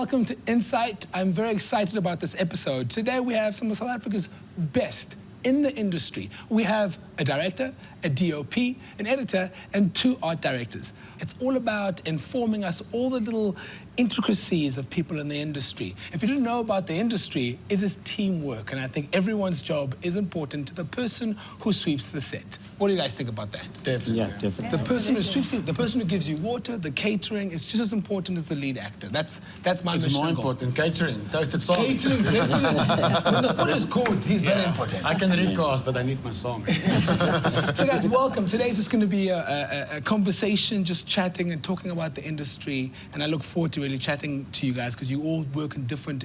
welcome to Insight. I'm very excited about this episode. Today we have some of South Africa's best in the industry. We have a director, a DOP, an editor, and 2 art directors. It's all about informing us all the little intricacies of people in the industry. If you didn't know about the industry, it is teamwork, and I think everyone's job is important to the person who sweeps the set. What do you guys think about that? Definitely. Yeah, definitely. The person who sweeps the person who gives you water, the catering, is just as important as the lead actor. That's my mission. It's more important. Catering, toasted song. Catering, definitely. When the food is good, he's very important. I can recast, but I need my song. So guys, welcome. Today's just going to be a conversation, just chatting and talking about the industry. And I look forward to really chatting to you guys because you all work in different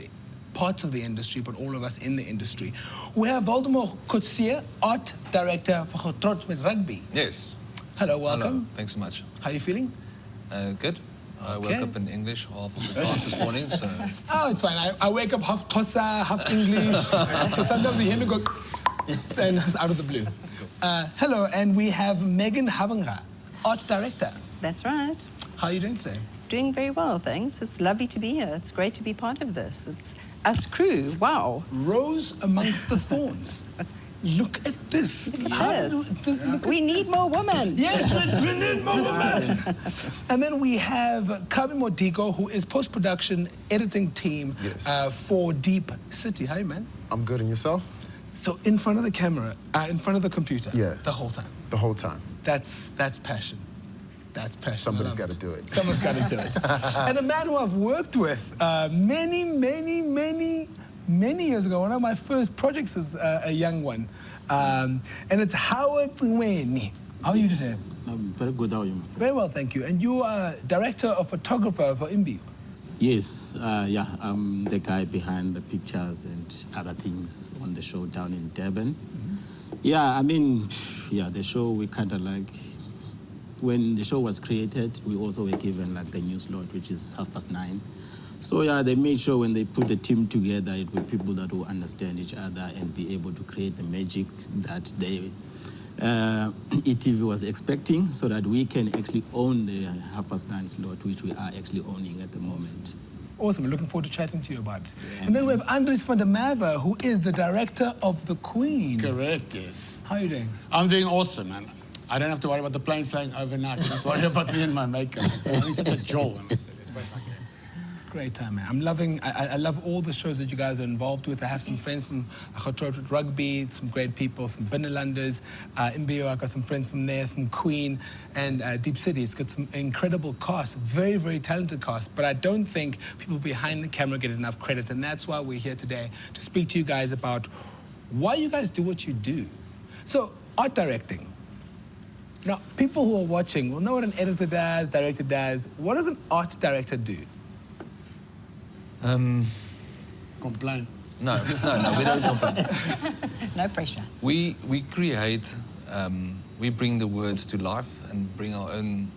parts of the industry, but all of us in the industry. We have Waldemar Coetsee, art director for Getroud with Rugby. Yes. Hello, welcome. Hello. Thanks so much. How are you feeling? Good. I woke up in English half of the class this morning, so... Oh, it's fine. I wake up half Xhosa, half English. So sometimes you hear me go... and just out of the blue. Hello, and we have Megan Havenga, art director. That's right. How are you doing today? Doing very well, thanks. It's lovely to be here. It's great to be part of this. It's us crew. Wow. Rose amongst the thorns. Look at this. Look at this. We need more women. Yes, we need more women. And then we have Kabi Modiko, who is post-production editing team for DiepCity. Hi, man. I'm good, and yourself? So in front of the camera, in front of the computer, the whole time. The whole time. That's passion. That's passion. Somebody's got to do it. Someone's got to do it. And a man who I've worked with many years ago. One of my first projects is a young one. And it's Nciweni. How are you today? I'm very good, how are you? Very well, thank you. And you are director or photographer for Imbewu. Yes, I'm the guy behind the pictures and other things on the show down in Durban. Yeah, I mean, the show, we kind of like, when the show was created, we also were given like the new slot, which is 9:30. So they made sure when they put the team together, it were people that will understand each other and be able to create the magic that they ETV was expecting, so that we can actually own the 9:30 slot, which we are actually owning at the moment. Awesome. I'm looking forward to chatting to you about it. Yeah. And then we have Andries van der Merwe, who is the director of The Queen. Correct, yes. How are you doing? I'm doing awesome, man. I don't have to worry about the plane flying overnight. Just worry about me and my makeup. I'm such a jolt. Great time, man. I love all the shows that you guys are involved with. I have some friends from Getroud with Rugby, some great people, some Binnelanders, Imbewu, I got some friends from there, from Queen, and DiepCity. It's got some incredible cast, very, very talented cast, but I don't think people behind the camera get enough credit, and that's why we're here today to speak to you guys about why you guys do what you do. So, art directing. Now, people who are watching will know what an editor does, director does. What does an art director do? Complain. No, we don't complain. No pressure. We create, we bring the words to life and bring our own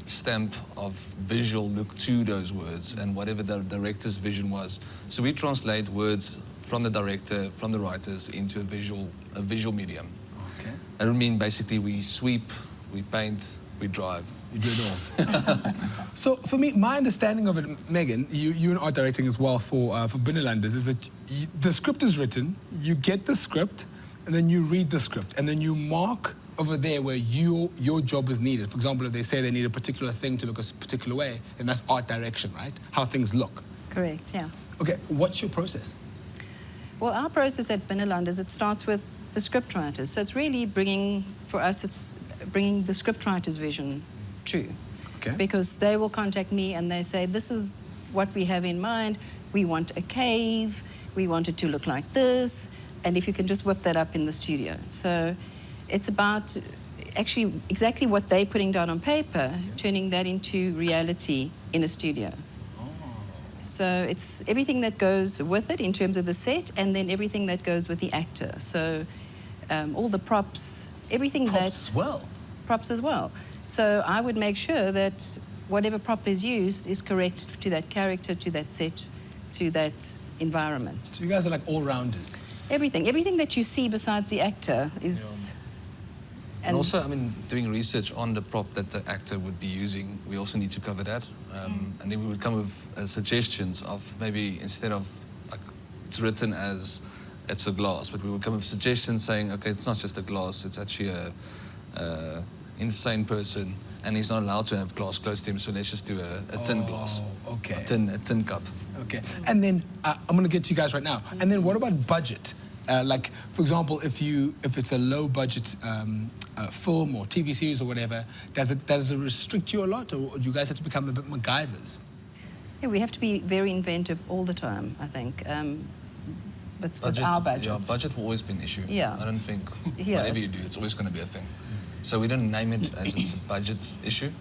stamp of visual look to those words and whatever the director's vision was. So we translate words from the director, from the writers into a visual medium. Okay. That would mean basically we sweep, we paint, we drive. You do it all. So for me, my understanding of it, Megan, you in art directing as well for Binnelanders, is that the script is written, you get the script, and then you read the script, and then you mark over there where your job is needed. For example, if they say they need a particular thing to look a particular way, then that's art direction, right? How things look. Correct, yeah. Okay, what's your process? Well, our process at Binnelanders, it starts with the script writers. So it's really bringing the script writer's vision true. Okay. Because they will contact me and they say, this is what we have in mind. We want a cave. We want it to look like this. And if you can just whip that up in the studio. So it's about actually exactly what they're putting down on paper, turning that into reality in a studio. So it's everything that goes with it in terms of the set, and then everything that goes with the actor. So all the props, everything props as well. So I would make sure that whatever prop is used is correct to that character, to that set, to that environment. So you guys are like all-rounders. Everything that you see besides the actor is And also, I mean, doing research on the prop that the actor would be using, we also need to cover that. And then we would come with suggestions of maybe instead of, like, it's written as it's a glass, but we would come with suggestions saying, okay, it's not just a glass, it's actually a insane person, and he's not allowed to have glass close to him, so let's just do a tin glass. Okay. A tin cup. Okay. And then I'm going to get to you guys right now. And then what about budget? Like, for example, if it's a low budget film or TV series or whatever, does it restrict you a lot, or do you guys have to become a bit MacGyvers? Yeah, we have to be very inventive all the time, I think. With our budgets. Yeah, budget will always be an issue. Yeah. I don't think Yeah, whatever you do, it's always going to be a thing. So we didn't name it as it's a budget issue.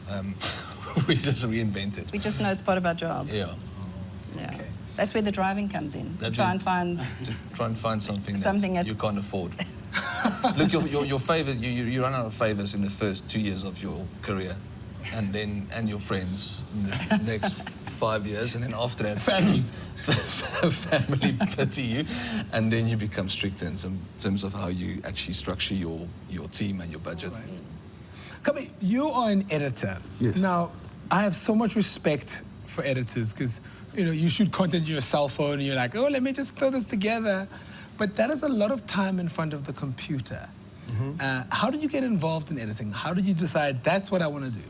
We just reinvent it. We just know it's part of our job. Yeah. Yeah. Okay. That's where the driving comes in. To try and find something Something that that- you can't afford. Look, your favor, you run out of favors in the first 2 years of your career, and your friends in the next 5 years, and then after that, family pity you, and then you become stricter in terms of how you actually structure your team and your budget. Right. Kabi, you are an editor. Yes. Now, I have so much respect for editors because, you shoot content on your cell phone and you're like, oh, let me just throw this together. But that is a lot of time in front of the computer. Mm-hmm. How did you get involved in editing? How did you decide that's what I want to do?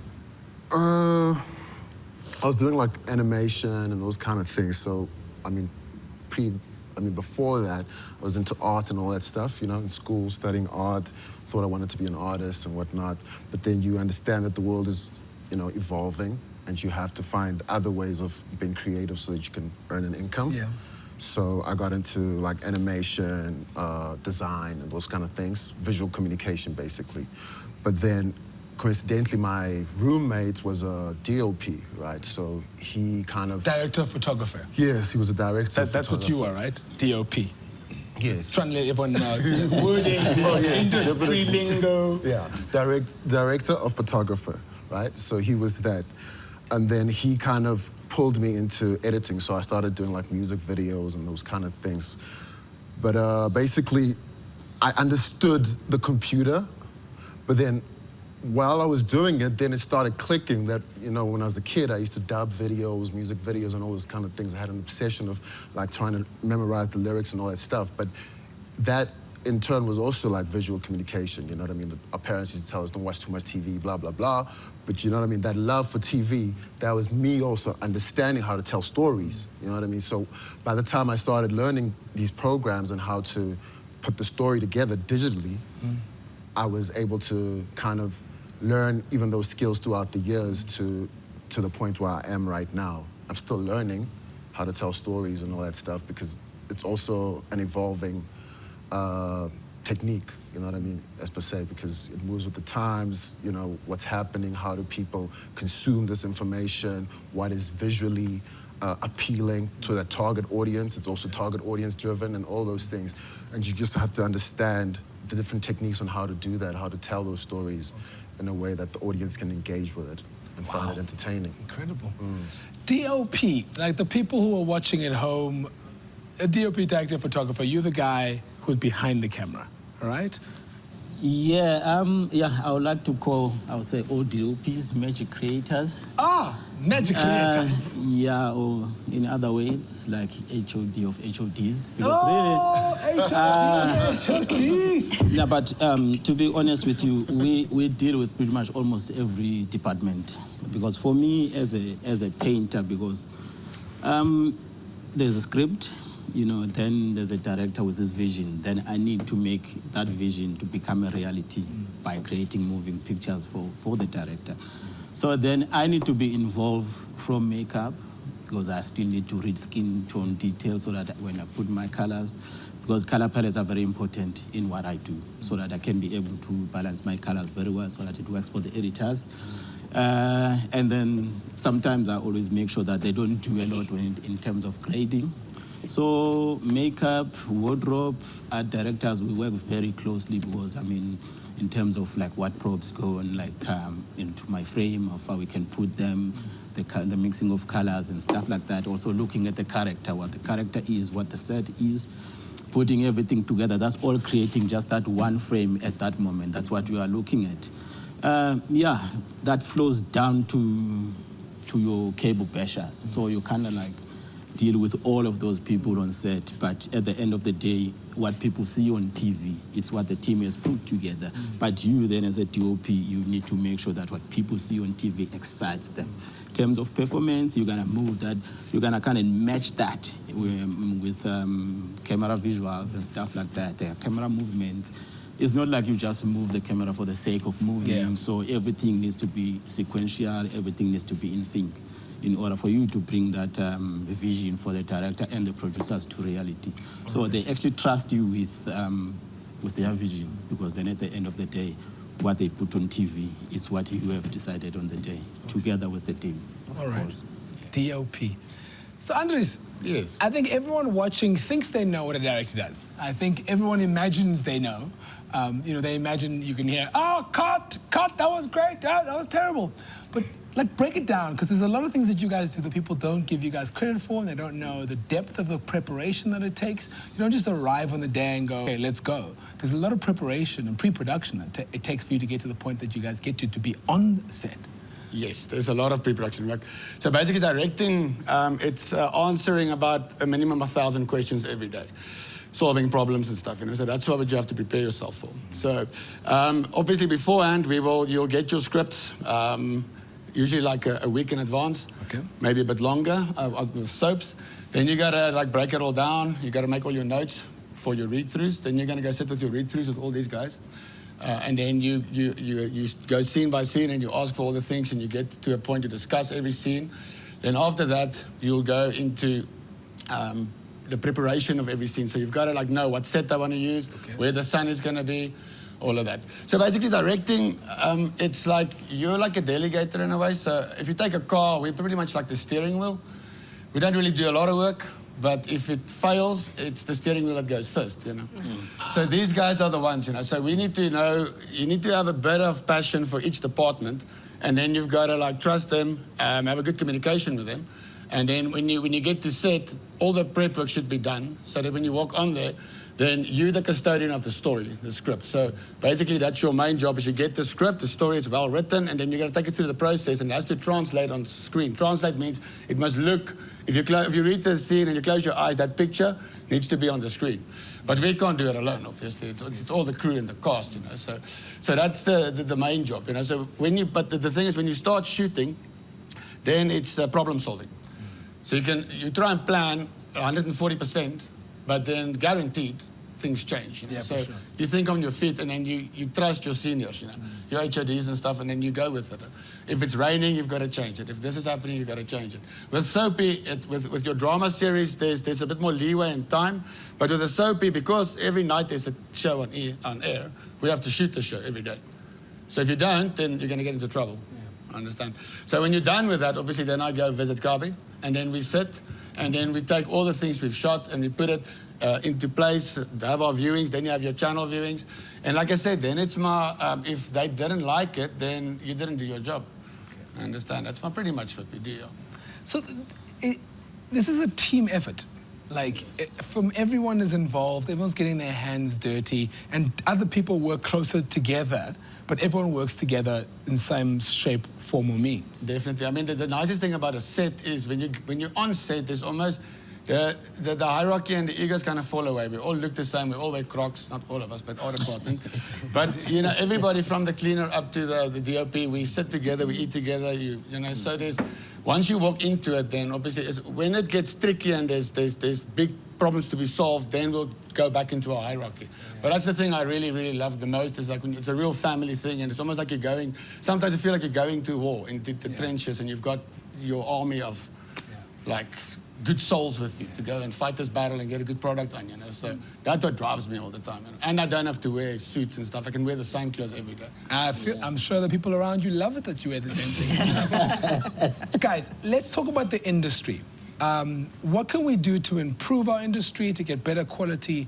I was doing like animation and those kind of things. So, before that, I was into art and all that stuff, in school, studying art, thought I wanted to be an artist and whatnot. But then you understand that the world is, evolving, and you have to find other ways of being creative so that you can earn an income. Yeah. So I got into like animation, design, and those kind of things, visual communication, basically. But then, coincidentally, my roommate was a DOP, right? So he kind of... Director of photographer. Yes, he was a director. That's what you are, right? DOP. Yes. Trying to let everyone know. Wording, industry lingo. Yeah, director of photographer, right? So he was that. And then he kind of pulled me into editing. So I started doing like music videos and those kind of things. But basically, I understood the computer, but then while I was doing it, then it started clicking that, when I was a kid, I used to dub videos, music videos, and all those kind of things. I had an obsession of like trying to memorize the lyrics and all that stuff. But that in turn was also like visual communication, you know what I mean? Our parents used to tell us, don't watch too much TV, blah, blah, blah. But you know what I mean? That love for TV, that was me also understanding how to tell stories, you know what I mean? So by the time I started learning these programs and how to put the story together digitally, I was able to kind of learn even those skills throughout the years to the point where I am right now. I'm still learning how to tell stories and all that stuff because it's also an evolving technique, you know what I mean, as per se, because it moves with the times, what's happening, how do people consume this information, what is visually appealing to the target audience. It's also target audience driven and all those things. And you just have to understand the different techniques on how to do that, how to tell those stories in a way that the audience can engage with it and find it entertaining. Incredible. DOP, like the people who are watching at home, a DOP, director, photographer, you're the guy who's behind the camera, all right? Yeah, I would like to call, I would say, all DOPs magic creators. Magic creators. Yeah, or in other words, like HOD of HODs. Because HODs. Yeah, but to be honest with you, we deal with pretty much almost every department. Because for me, as a painter, because there's a script, then there's a director with his vision. Then I need to make that vision to become a reality by creating moving pictures for the director. So then I need to be involved from makeup because I still need to read skin tone details so that when I put my colors, because color palettes are very important in what I do, so that I can be able to balance my colors very well so that it works for the editors. And then sometimes I always make sure that they don't do a lot in terms of grading. So makeup, wardrobe, art directors, we work very closely because, in terms of like what props go on, into my frame, of how we can put them, the mixing of colors and stuff like that. Also looking at the character, what the character is, what the set is. putting everything together. That's all creating just that one frame at that moment. That's what we are looking at. Yeah, that flows down to your cable bashers. So you kind of like deal with all of those people on set, but at the end of the day, what people see on TV, it's what the team has put together. But you then as a DOP, you need to make sure that what people see on TV excites them. In terms of performance, you're gonna move that, you're gonna kind of match that with camera visuals and stuff like that. The camera movements. It's not like you just move the camera for the sake of moving. So everything needs to be sequential, everything needs to be in sync in order for you to bring that vision for the director and the producers to reality. So they actually trust you with their vision, because then at the end of the day, what they put on TV is what you have decided on the day, together with the team, of course. DOP. So Andries, Yes. I think everyone watching thinks they know what a director does. I think everyone imagines they know. They imagine you can hear, oh, cut, that was great, that was terrible. But like, break it down, because there's a lot of things that you guys do that people don't give you guys credit for, and they don't know the depth of the preparation that it takes. You don't just arrive on the day and go, okay, let's go. There's a lot of preparation and pre-production that it takes for you to get to the point that you guys get to be on set. Yes, there's a lot of pre-production work. So basically directing, it's answering about a minimum of 1,000 questions every day, solving problems and stuff, so that's what you have to prepare yourself for. So obviously beforehand, you'll get your scripts, usually like a week in advance, maybe a bit longer, with soaps. Then you gotta like break it all down, you gotta make all your notes for your read-throughs, then you're gonna go sit with your read-throughs with all these guys. And then you go scene by scene and you ask for all the things and you get to a point to discuss every scene. Then after that, you'll go into the preparation of every scene. So you've got to like know what set I want to use, where the sun is going to be, all of that. So basically directing, it's like you're like a delegator in a way. So if you take a car, we're pretty much like the steering wheel. We don't really do a lot of work. But if it fails, it's the steering wheel that goes first, So these guys are the ones, So we need to know, you need to have a bit of passion for each department, and then you've got to like trust them, have a good communication with them. And then when you get to set, all the prep work should be done, so that when you walk on there, then you're the custodian of the story, the script. So basically that's your main job, is you get the script, the story is well written, and then you're going to take it through the process, and it has to translate on screen. Translate means it must look, if you read the scene and you close your eyes, that picture needs to be on the screen. But we can't do it alone, obviously. It's all the crew and the cast, So that's the main job, So but the thing is, when you start shooting, then it's problem solving. So you try and plan 140%, but then guaranteed things change. So you think on your feet, and then you trust your seniors, your HODs and stuff, and then you go with it. If it's raining, you've got to change it. If this is happening, you've got to change it. With soapy, with your drama series, there's a bit more leeway in time. But with a soapy, because every night there's a show on air, we have to shoot the show every day. So if you don't, then you're going to get into trouble. Understand? So when you're done with that, obviously, then I go visit Kabi, and then we sit, and then we take all the things we've shot and we put it into place, have our viewings, then you have your channel viewings. And like I said, then it's if they didn't like it, then you didn't do your job. I understand? That's pretty much what we do. So this is a team effort. From everyone is involved, everyone's getting their hands dirty, and other people work closer together, but everyone works together in some shape, form, or means. Definitely. I mean, the nicest thing about a set is when you're on set, there's almost the hierarchy and the egos kind of fall away. We all look the same. We all wear Crocs. Not all of us, but our department. But everybody from the cleaner up to the DOP, we sit together, we eat together. So once you walk into it, then obviously when it gets tricky and there's big problems to be solved, then we'll go back into our hierarchy. But that's the thing I really, really love the most, is like when it's a real family thing, and it's almost like sometimes I feel like you're going to war, into the trenches, and you've got your army of good souls with you to go and fight this battle and get a good product on, So that's what drives me all the time. And I don't have to wear suits and stuff. I can wear the same clothes every day. I'm sure the people around you love it that you wear the same thing. Guys, let's talk about the industry. What can we do to improve our industry, to get better quality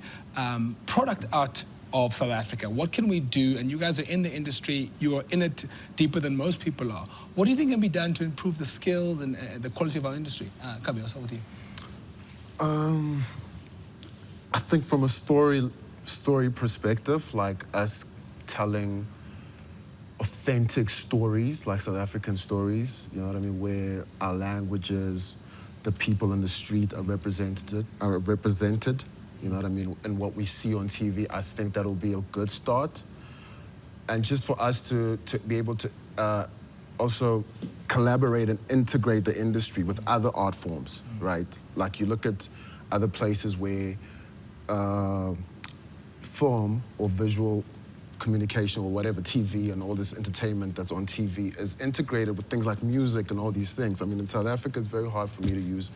product out of South Africa? What can we do? And you guys are in the industry, you are in it deeper than most people are. What do you think can be done to improve the skills and the quality of our industry? Kabi, I'll start with you. I think from a story perspective, like us telling authentic stories, like South African stories, you know what I mean, where our languages, the people in the street are represented, you know what I mean, and what we see on TV, I think that'll be a good start. And just for us to be able to also collaborate and integrate the industry with other art forms, right? Like you look at other places where film or visual communication or whatever, TV and all this entertainment that's on TV is integrated with things like music and all these things. I mean, in South Africa, it's very hard for me to use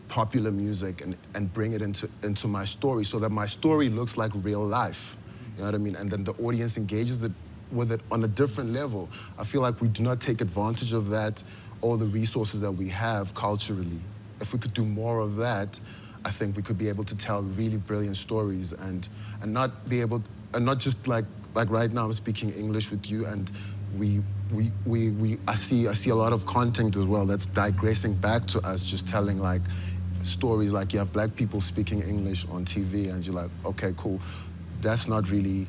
popular music and bring it into my story so that my story looks like real life. You know what I mean? And then the audience engages with it on a different level. I feel like we do not take advantage of that, all the resources that we have culturally. If we could do more of that, I think we could be able to tell really brilliant stories and not be able, and not just like right now I'm speaking English with you, and I see a lot of content as well that's digressing back to us, just telling like stories, like you have black people speaking English on TV and you're like, okay, cool. That's not really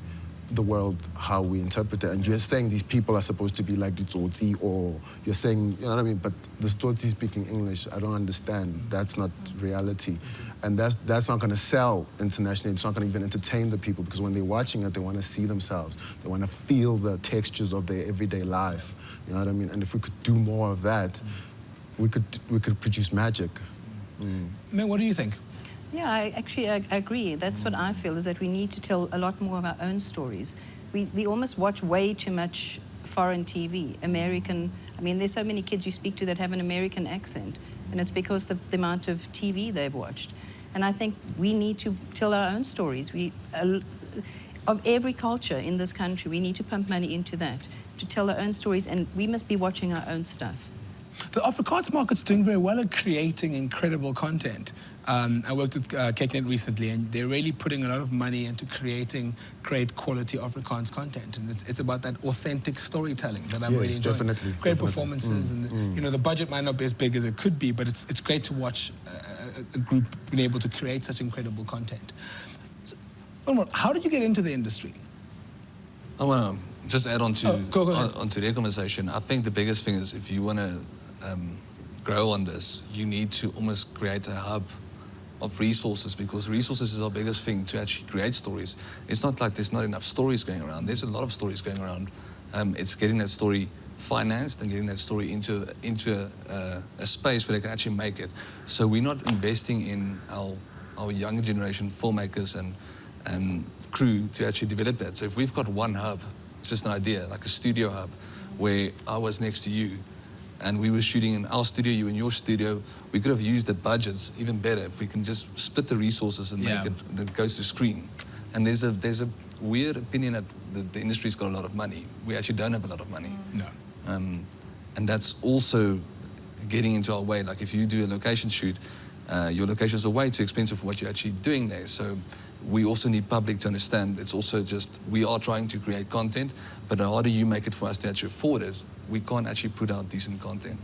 the world how we interpret it. And you're saying these people are supposed to be like DiepCity, or you're saying, you know what I mean? But the DiepCity speaking English, I don't understand. That's not reality. And that's not gonna sell internationally. It's not gonna even entertain the people, because when they're watching it, they wanna see themselves. They wanna feel the textures of their everyday life. You know what I mean? And if we could do more of that, we could produce magic. Man, what do you think? Yeah, I agree. That's what I feel, is that we need to tell a lot more of our own stories. We almost watch way too much foreign TV, American. I mean, there's so many kids you speak to that have an American accent, and it's because the amount of TV they've watched. And I think we need to tell our own stories. Of every culture in this country, we need to pump money into that, to tell our own stories, and we must be watching our own stuff. The Afrikaans market's doing very well at creating incredible content. I worked with KekNet recently, and they're really putting a lot of money into creating great quality Afrikaans content. And it's about that authentic storytelling that I'm really enjoying. Definitely. Great performances, and you know, the budget might not be as big as it could be, but it's great to watch a group being able to create such incredible content. So, Waldemar, how did you get into the industry? I want to just add on to go ahead. onto their conversation. I think the biggest thing is, if you want to grow on this, you need to almost create a hub of resources, because resources is our biggest thing to actually create stories. It's not like there's not enough stories going around. There's a lot of stories going around. It's getting that story financed and getting that story into a space where they can actually make it. So we're not investing in our younger generation filmmakers and crew to actually develop that. So if we've got one hub, just an idea, like a studio hub, where I was next to you, and we were shooting in our studio, you in your studio, we could have used the budgets even better if we can just split the resources and make it that goes to screen. And there's a weird opinion that the industry's got a lot of money. We actually don't have a lot of money. No. And that's also getting into our way. Like if you do a location shoot, your locations are way too expensive for what you're actually doing there. So we also need public to understand it's also just, we are trying to create content, but the harder you make it for us to actually afford it, we can't actually put out decent content.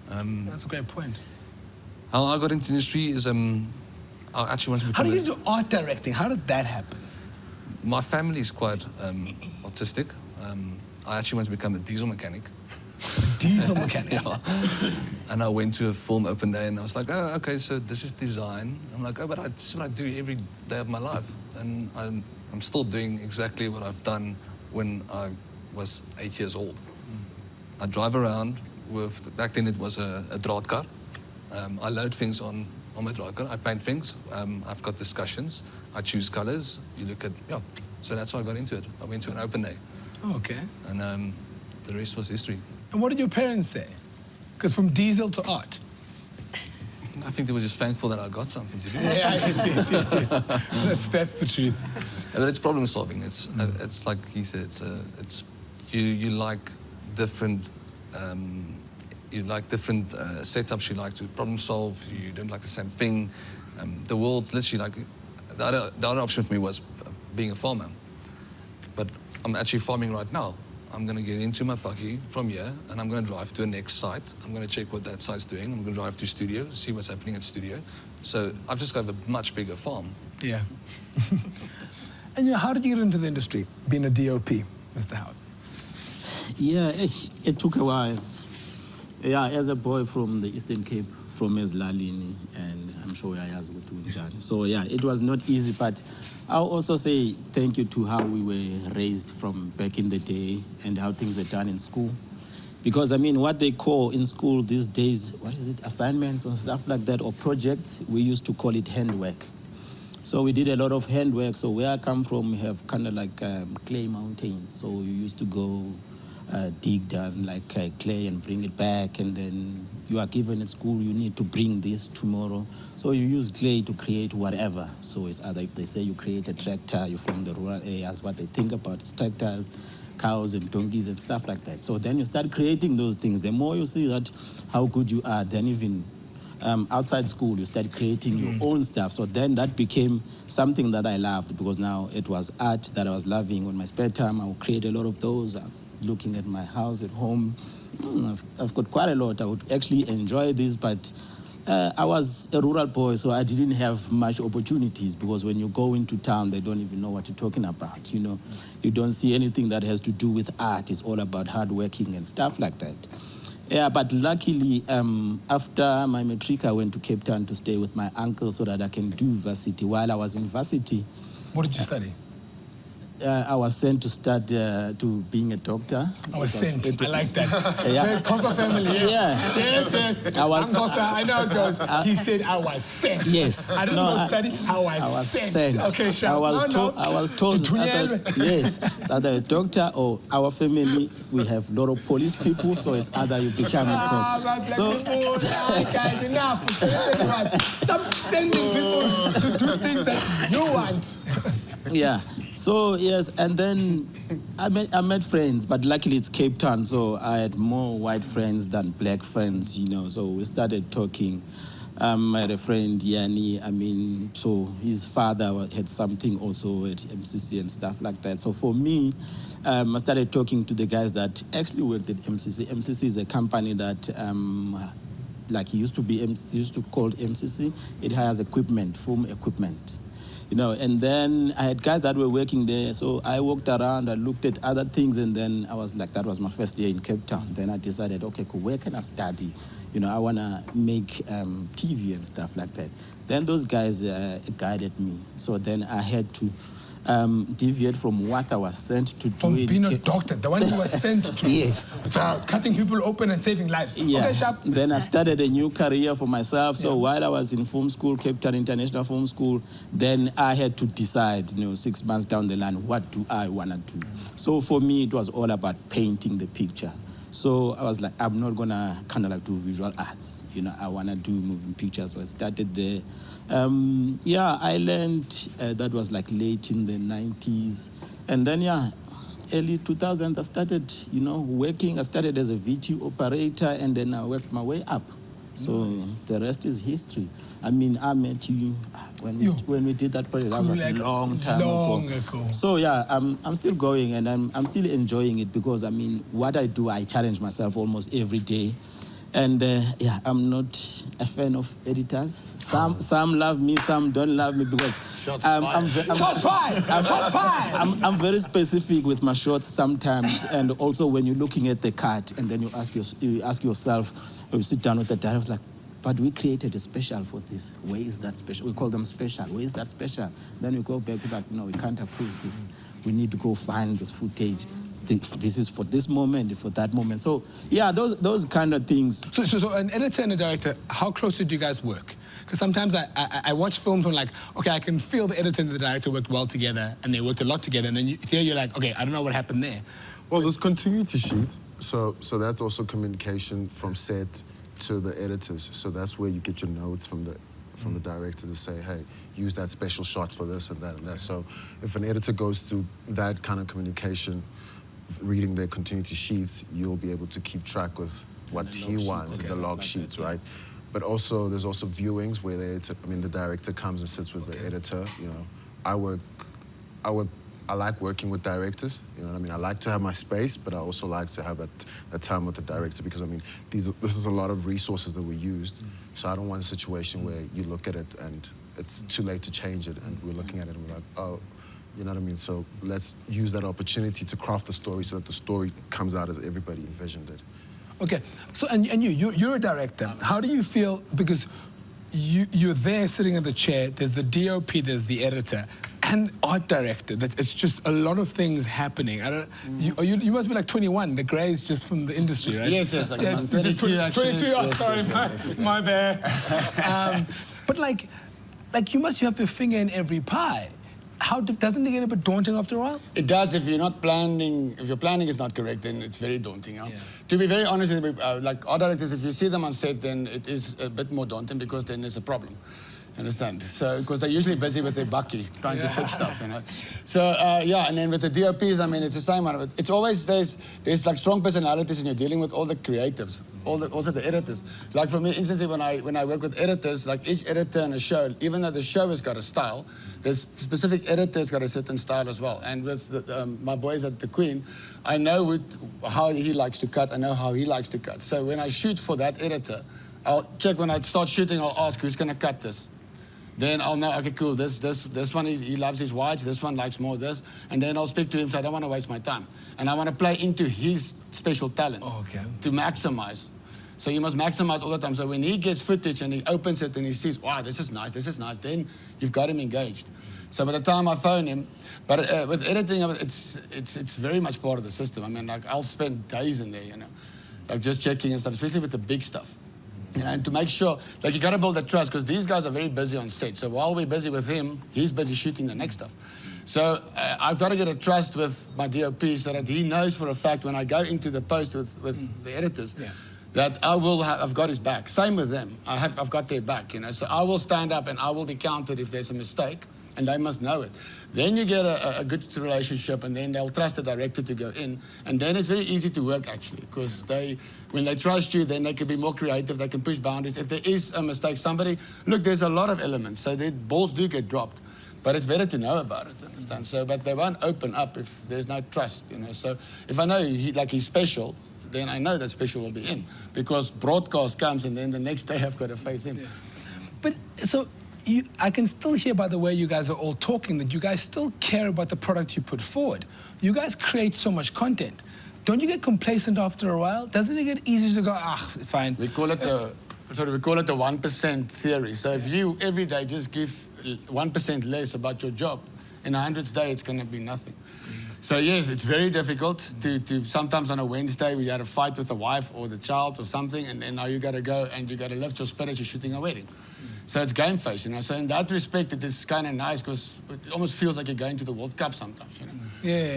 That's a great point. How I got into the industry is I actually wanted to How become did you do art directing? How did that happen? My family is quite autistic. I actually wanted to become a diesel mechanic. Diesel mechanic. Yeah. And I went to a film open day and I was like, oh, okay, so this is design. I'm like, oh, but this is what I do every day of my life. And I'm still doing exactly what I've done when I was 8 years old. I drive around with, back then it was a draad car. I load things on my draad car. I paint things. I've got discussions. I choose colors. You look at, so that's how I got into it. I went to an open day. Oh, okay. And the rest was history. And what did your parents say? Because from diesel to art. I think they were just thankful that I got something to do. Yeah, yes. That's the truth. Yeah, but it's problem solving. It's like he said. It's you like different setups. You like to problem solve. You don't like the same thing. The world's literally like the other option for me was being a farmer. But I'm actually farming right now. I'm going to get into my buggy from here, and I'm going to drive to the next site. I'm going to check what that site's doing. I'm going to drive to studio, see what's happening at studio. So I've just got a much bigger farm. Yeah. And how did you get into the industry, being a DOP, Mr. Howard? Yeah, it took a while. Yeah, as a boy from the Eastern Cape, from Eslalini, and I'm sure I go to Njani. So yeah, it was not easy, but I'll also say thank you to how we were raised from back in the day and how things were done in school. Because I mean, what they call in school these days, what is it, assignments or stuff like that, or projects, we used to call it handwork. So we did a lot of handwork. So where I come from, we have kind of like clay mountains. So you used to go dig down like clay and bring it back, and then you are given at school, you need to bring this tomorrow. So you use clay to create whatever. So it's either if they say you create a tractor, you're from the rural areas, what they think about is tractors, cows and donkeys and stuff like that. So then you start creating those things. The more you see that how good you are, then even outside school, you start creating your own stuff. So then that became something that I loved, because now it was art that I was loving. On my spare time, I would create a lot of those. Looking at my house at home, I've got quite a lot. I would actually enjoy this, but I was a rural boy, so I didn't have much opportunities, because when you go into town, they don't even know what you're talking about, you know. You don't see anything that has to do with art. It's all about hard working and stuff like that. Yeah, but luckily, after my matric, I went to Cape Town to stay with my uncle so that I can do varsity. While I was in varsity... What did you study? I was sent to start to being a doctor. I was sent. I like that. Yeah. Very Xhosa family. Yeah. Yes. I know it goes. He said I was sent. Yes. I didn't go study. I was sent. Okay, sure. I was told yes, it's either a doctor or our family, we have a lot of police people, so it's either you become a cop. So guys, enough. Stop sending people to do things that you want. Yeah. So yes, and then I met friends, but luckily it's Cape Town, so I had more white friends than black friends, you know. So we started talking. I had a friend, Yanni. So his father had something also at MCC and stuff like that. So for me, I started talking to the guys that actually worked at MCC. MCC is a company that, used to called MCC. It has equipment, foam equipment. You know, and then I had guys that were working there, so I walked around, I looked at other things, and then I was like, that was my first year in Cape Town. Then I decided, okay, cool, where can I study? You know, I want to make TV and stuff like that. Then those guys guided me. So then I had to deviate from what I was sent to do. From being a doctor, the one you were sent to. Yes. Cutting people open and saving lives. Yeah. Okay, sharp. Then I started a new career for myself. So while I was in film school, Cape Town International Film School, then I had to decide, 6 months down the line, what do I want to do? So for me, it was all about painting the picture. So I was like, I'm not going to kind of do visual arts. You know, I want to do moving pictures. So I started there. I learned, that was like late in the 90s. And then, early 2000s, I started, working. I started as a VT operator, and then I worked my way up. So the rest is history. I met you when we did that project. That was a long time ago. So I'm still going, and I'm still enjoying it, because what I do, I challenge myself almost every day. And I'm not a fan of editors. Some love me, some don't love me, because I'm very specific with my shots sometimes. And also when you're looking at the cut, and then you ask yourself, you sit down with the director, like, but we created a special for this. Where is that special? We call them special. Where is that special? Then you go back, like, no, we can't approve this. We need to go find this footage. This is for this moment, for that moment. So, those kind of things. So an editor and a director, how close did you guys work? Because sometimes I watch films and I'm like, okay, I can feel the editor and the director worked well together, and they worked a lot together, and then you're like, okay, I don't know what happened there. Well, there's continuity sheets, so that's also communication from set to the editors. So that's where you get your notes from the director to say, hey, use that special shot for this and that and that. So if an editor goes through that kind of communication, reading their continuity sheets, you'll be able to keep track with what he wants. It's the log sheets, right? But also, there's also viewings where the director comes and sits with the editor. I work I like working with directors. You know what I mean? I like to have my space, but I also like to have that time with the director because, I mean, this is a lot of resources that we used. So I don't want a situation where you look at it and it's too late to change it and we're looking at it and we're like, oh, you know what I mean? So let's use that opportunity to craft the story so that the story comes out as everybody envisioned it. Okay, so and you're a director. How do you feel, because you're there sitting in the chair, there's the DOP, there's the editor, and art director. That it's just a lot of things happening. I don't. You must be like 21. The grey's just from the industry, right? Yes. Yeah, I'm 22 actually. 22. Oh, Yes, sorry, yes. my bad. But like you must have your finger in every pie. Doesn't it get a bit daunting after a while? It does if you're not planning. If your planning is not correct, then it's very daunting. Yeah? To be very honest with you, like art directors, if you see them on set, then it is a bit more daunting because then there's a problem. Understand? So because they're usually busy with their bucky trying to fix stuff, you know. So and then with the DOPs, I mean, it's the same one. It's always there's like strong personalities, and you're dealing with all the creatives, also the editors. Like for me, instantly when I work with editors, like each editor in a show, even though the show has got a style, there's specific editors got a certain style as well. And with my boys at the Queen, I know how he likes to cut. I know how he likes to cut. So when I shoot for that editor, I'll check when I start shooting. I'll ask who's going to cut this. Then I'll know, okay, cool, this one, he loves his whites, this one likes more this, and then I'll speak to him, so I don't want to waste my time. And I want to play into his special talent to maximize. So you must maximize all the time. So when he gets footage and he opens it and he sees, wow, this is nice, then you've got him engaged. So by the time I phone him, but with editing, it's very much part of the system. I mean, like I'll spend days in there, you know, like just checking and stuff, especially with the big stuff. You know, and to make sure, like you got to build that trust because these guys are very busy on set. So while we're busy with him, he's busy shooting the next stuff. So I've got to get a trust with my DOP so that he knows for a fact when I go into the post with the editors that I've got his back. Same with them. I've got their back, you know. So I will stand up and I will be counted if there's a mistake, and they must know it. Then you get a good relationship, and then they'll trust the director to go in, and then it's very easy to work actually, because when they trust you, then they can be more creative, they can push boundaries. If there is a mistake, there's a lot of elements, so the balls do get dropped, but it's better to know about it, understand? So, but they won't open up if there's no trust, you know. So if I know he's special, then I know that special will be in, because broadcast comes, and then the next day I've got to face him. But so. I can still hear by the way you guys are all talking that you guys still care about the product you put forward. You guys create so much content. Don't you get complacent after a while? Doesn't it get easier to go, it's fine? We call it the 1% theory. So if you every day just give 1% less about your job, in 100th day it's going to be nothing. So yes, it's very difficult to sometimes on a Wednesday we had a fight with the wife or the child or something, and then now you got to go and you got to lift your spirits. You're shooting a wedding. So it's game face, you know. So in that respect, it is kind of nice because it almost feels like you're going to the World Cup sometimes, you know.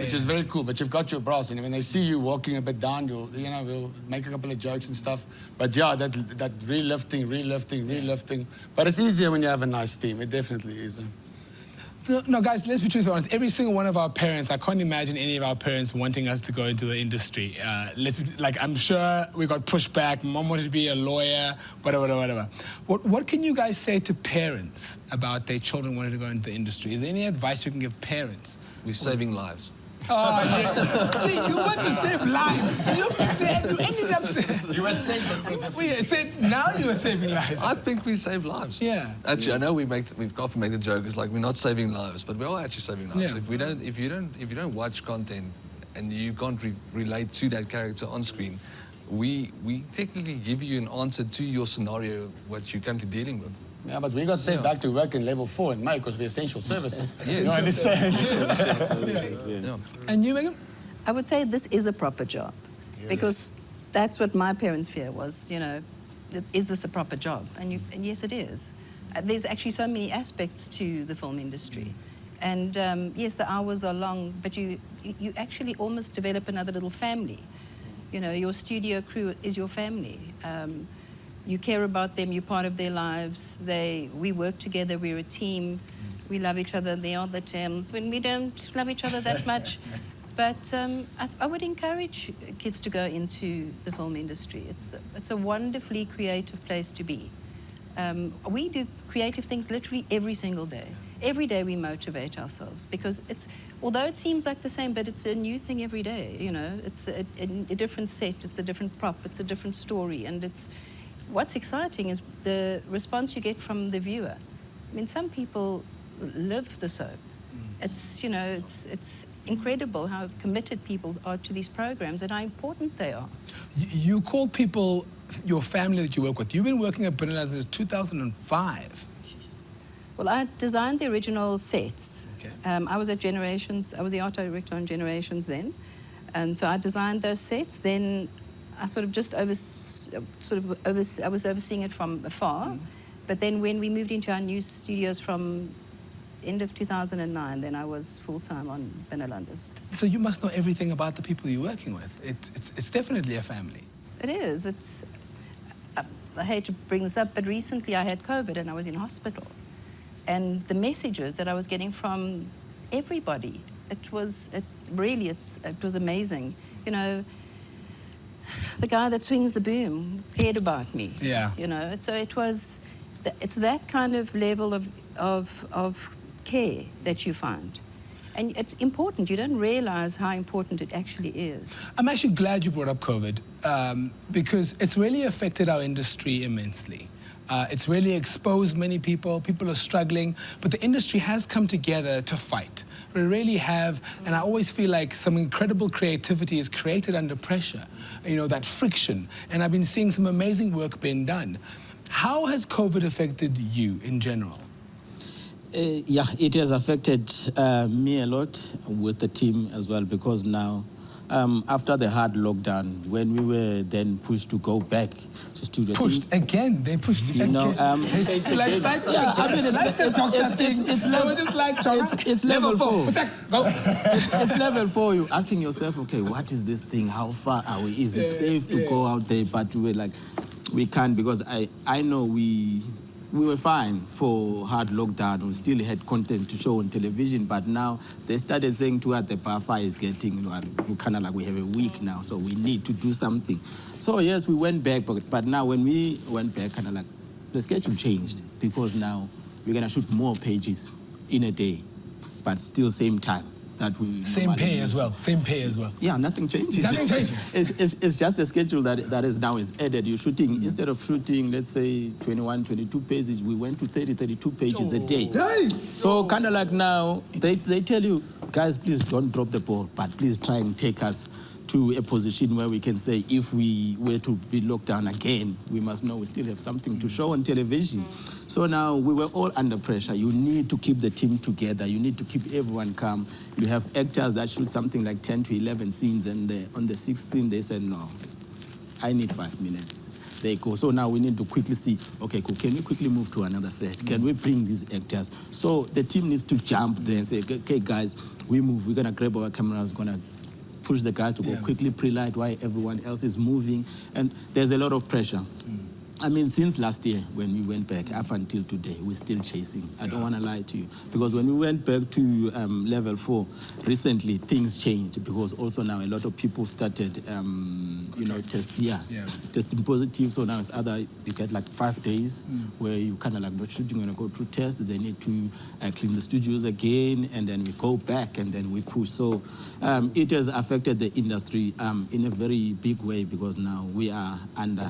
Which is very cool. But you've got your brass, and when they see you walking a bit down, we'll make a couple of jokes and stuff. But yeah, that relifting. But it's easier when you have a nice team. It definitely is. No, guys, let's be truthfully honest. Every single one of our parents, I can't imagine any of our parents wanting us to go into the industry. I'm sure we got pushback. Mom wanted to be a lawyer, whatever. What can you guys say to parents about their children wanting to go into the industry? Is there any advice you can give parents? We're saving lives. Oh, yes. See, you want to save lives. Look at that. You ended up... You were saving now you are saving lives. I think we save lives. Yeah. Actually, I know we've often made the joke. It's like we're not saving lives, but we are actually saving lives. Yeah. If you don't watch content and you can't relate to that character on screen, we technically give you an answer to your scenario, what you're currently dealing with. Yeah, but we got sent back to work in level 4 in May because we're essential services. Yes. You understand? Yeah. And you, Megan? I would say this is a proper job because that's what my parents' fear was, you know, is this a proper job? And yes, it is. There's actually so many aspects to the film industry. And yes, the hours are long, but you actually almost develop another little family. You know, your studio crew is your family. You care about them, you're part of their lives. We work together, we're a team. We love each other. There are the times when we don't love each other that much. But I would encourage kids to go into the film industry. It's a wonderfully creative place to be. We do creative things literally every single day. every day we motivate ourselves because although it seems like the same, but it's a new thing every day. You know, it's a different set, it's a different prop, it's a different story, and what's exciting is the response you get from the viewer. I mean, some people live the soap. It's, you know, it's incredible how committed people are to these programs and how important they are. You call people your family that you work with. You've been working at Binnelanders since 2005. Well, I designed the original sets. Okay. I was at Generations. I was the art director on Generations then, and so I designed those sets. Then I I was overseeing it from afar. But then when we moved into our new studios from end of 2009, then I was full-time on Binnerlanders. So you must know everything about the people you're working with. It's definitely a family. It is. I hate to bring this up, but recently I had COVID and I was in hospital. And the messages that I was getting from everybody, it was amazing. You know, the guy that swings the boom cared about me. Yeah. You know, so it's that kind of level of care that you find. And it's important. You don't realize how important it actually is. I'm actually glad you brought up COVID because it's really affected our industry immensely. It's really exposed many people. People are struggling, but the industry has come together to fight. We really have, and I always feel like some incredible creativity is created under pressure, you know, that friction. And I've been seeing some amazing work being done. How has COVID affected you in general? Yeah, it has affected me a lot with the team as well, because now, after the hard lockdown, when we were then pushed to go back to studio. Pushed again? They pushed you again? know, yeah, I mean, it's level 4. Go. It's level 4. You're asking yourself, okay, what is this thing? How far are we? Is it safe to go out there? But we were like, we can't, because I know we were fine for hard lockdown. We still had content to show on television, but now they started saying to us the BAFA is getting, kind of like we have a week now, so we need to do something. So yes, we went back, but now when we went back, kind of like the schedule changed, because now we're gonna shoot more pages in a day, but still same time. That we Same pay as well. Yeah, nothing changes. Nothing changes. It's just the schedule that is now is added. You're shooting, instead of shooting, let's say 21, 22 pages, we went to 30, 32 pages a day. So kind of like now, they tell you, guys, please don't drop the ball, but please try and take us to a position where we can say, if we were to be locked down again, we must know we still have something to show on television. So now we were all under pressure. You need to keep the team together. You need to keep everyone calm. You have actors that shoot something like 10 to 11 scenes, and on the 6th scene, they said, no, I need 5 minutes. They go. So now we need to quickly see, okay, cool, can we quickly move to another set? Can we bring these actors? So the team needs to jump there and say, okay, guys, we move. We're going to grab our cameras, going to push the guys to go quickly pre-light while everyone else is moving. And there's a lot of pressure. I mean, since last year, when we went back, up until today, we're still chasing. I don't want to lie to you. Because when we went back to level 4, recently, things changed. Because also now a lot of people started, testing positive. So now it's either you get like 5 days where you kind of like not shooting, you're going to go through tests. They need to clean the studios again, and then we go back, and then we push. So it has affected the industry in a very big way, because now we are under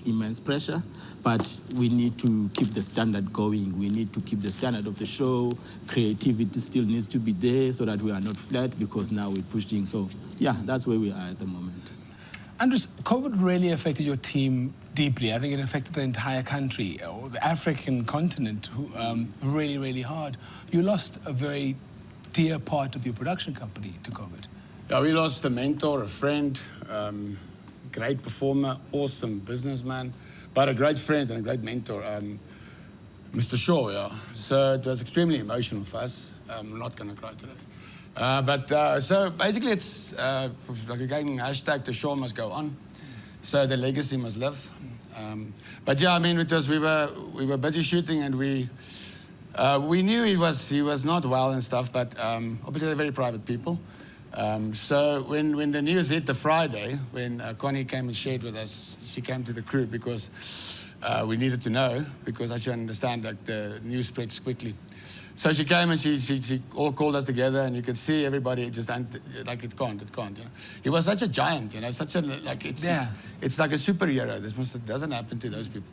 immense pressure, but we need to keep the standard going. We need to keep the standard of the show. Creativity still needs to be there so that we are not flat, because now we're pushing. So yeah, that's where we are at the moment. Andries, COVID really affected your team deeply. I think it affected the entire country, or the African continent, really, really hard. You lost a very dear part of your production company to COVID. Yeah, we lost a mentor, a friend, great performer, awesome businessman, but a great friend and a great mentor, Mr. Shaw, yeah. So it was extremely emotional for us. I'm not going to cry today. So basically it's like again, hashtag the show must go on. So the legacy must live. But yeah, I mean, we were busy shooting, and we knew he was not well and stuff, but obviously they're very private people. So when the news hit the Friday, when Connie came and shared with us, she came to the crew because we needed to know, because as you understand, like the news spreads quickly. So she came and she all called us together, and you could see everybody just like it can't. You know, he was such a giant. You know, such a like it's like a superhero. Doesn't happen to those people.